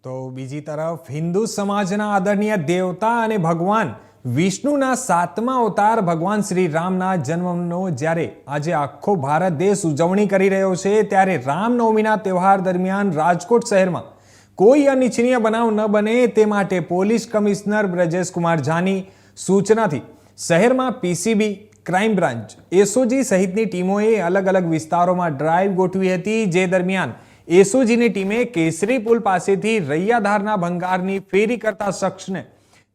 તો બીજી તરફ હિન્દુ સમાજના આદરણીય દેવતા અને ભગવાન વિષ્ણુના 7મા અવતાર ભગવાન શ્રી રામના જન્મનો જ્યારે આજે આખો ભારત દેશ ઉજવણી કરી રહ્યો છે, ત્યારે રામનવમીના તહેવાર દરમિયાન રાજકોટ શહેરમાં કોઈ અનિચ્છનીય બનાવ ન બને તે માટે પોલીસ કમિશનર બ્રજેશ કુમાર ઝાની સૂચનાથી શહેરમાં પીસીબી, ક્રાઇમ બ્રાન્ચ, એસઓજી સહિતની ટીમોએ અલગ અલગ વિસ્તારોમાં ડ્રાઈવ ગોઠવી હતી, જે દરમિયાન એસઓજીની ટીમે કેસરી પુલ પાસેથી રૈયાધારના ભંગારની ફેરી કરતા શખ્સને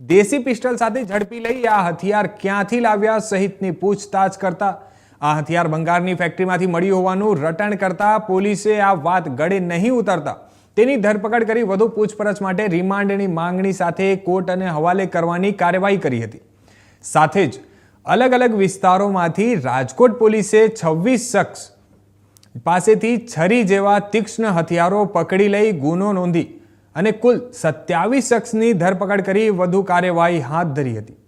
દેશી પિસ્ટલ સાથે ઝડપી લઈ આ હથિયાર ક્યાંથી લાવ્યા સહિતની પૂછતાછ કરતા આ હથિયાર ભંગારની ફેક્ટરીમાંથી મળી હોવાનું રટણ કરતા પોલીસે આ વાત ગળે નહીં ઉતરતા તેની ધરપકડ કરી વધુ પૂછપરછ માટે રિમાન્ડની માંગણી સાથે કોર્ટ અને હવાલે કરવાની કાર્યવાહી કરી હતી। સાથે જ અલગ અલગ વિસ્તારોમાંથી રાજકોટ પોલીસે 26 શખ્સ પાસેથી છરી જેવા તીક્ષ્ણ હથિયારો પકડી લઈ ગુનો નોંધી અને કુલ 27 શખ્સની ધરપકડ કરી વધુ કાર્યવાહી હાથ ધરી હતી।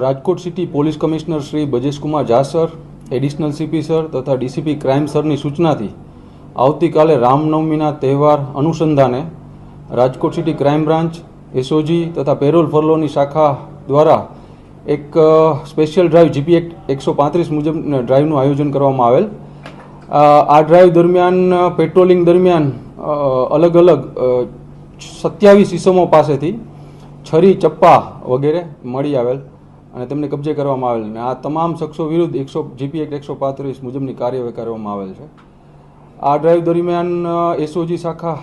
Rajkot city police commissioner Shri Brajesh Kumar Jha sir, additional CP sir તથા ડીસીપી ક્રાઇમ સરની સૂચનાથી આવતીકાલે રામનવમીના તહેવાર અનુસંધાને Rajkot city crime branch, SOG તથા પેરોલ ફરલોની શાખા દ્વારા એક સ્પેશિયલ ડ્રાઈવ જીપી એક્ટ 135 મુજબ ડ્રાઈવનું આયોજન કરવામાં આવેલ। આ ડ્રાઈવ દરમિયાન પેટ્રોલિંગ દરમિયાન અલગ અલગ 27 ઇસમો પાસેથી છરી, ચપ્પા વગેરે મળી આવેલ અને તેમને કબજે કરવામાં આવેલ અને આ તમામ શખ્સો વિરુદ્ધ જીપી એક્ટ 135 મુજબની કાર્યવાહી કરવામાં આવેલ છે। આ ડ્રાઈવ દરમિયાન એસઓજી શાખા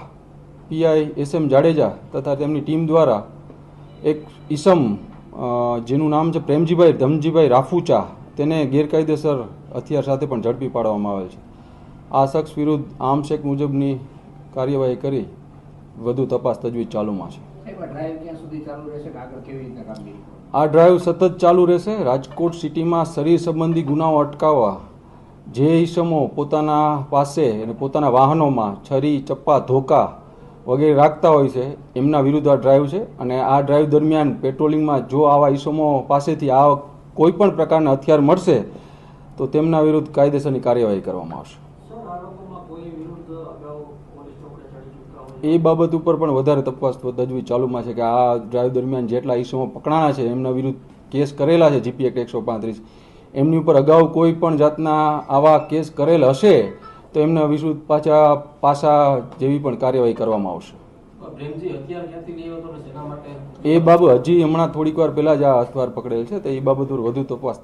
પીઆઈ એસએમ જાડેજા તથા તેમની ટીમ દ્વારા એક ઇસમ જેનું નામ છે પ્રેમજીભાઈ ધમજીભાઈ રાફુચા, તેને ગેરકાયદેસર હથિયાર સાથે પણ ઝડપી પાડવામાં આવેલ છે। આ શખ્સ વિરુદ્ધ આર્મ્સ એક્ટ મુજબની કાર્યવાહી કરી વધુ તપાસ તજવીજ ચાલુમાં છે। આ ડ્રાઈવ સતત ચાલુ રહેશે। રાજકોટ સિટીમાં શરીર સંબંધી ગુનાઓ અટકાવવા જે ઇસમો પોતાના પાસે અને પોતાના વાહનોમાં છરી, ચપ્પા, ધોકા વગેરે રાખતા હોય છે એમના વિરુદ્ધ આ ડ્રાઈવ છે અને આ ડ્રાઈવ દરમિયાન પેટ્રોલિંગમાં જો આવા ઇસમો પાસેથી આ કોઈ પણ પ્રકારના હથિયાર મળશે તો તેમના વિરુદ્ધ કાયદેસરની કાર્યવાહી કરવામાં આવશે। એ બાબત ઉપર પણ વધારે તપાસ તજવીજ ચાલુમાં છે કે આ ડ્રાઈવ દરમિયાન જેટલા ઇસમો પકડાણા છે એમના વિરુદ્ધ કેસ કરેલા છે જીપી એક્ટ 135, એમની ઉપર અગાઉ કોઈ પણ જાતના આવા કેસ કરેલ હશે તો એમના વિરુદ્ધ પાછા જેવી પણ કાર્યવાહી કરવામાં આવશે। એ બાબત હજી હમણાં થોડીક વાર પહેલા જ આ હથિયાર પકડેલ છે તો એ બાબત વધુ તપાસ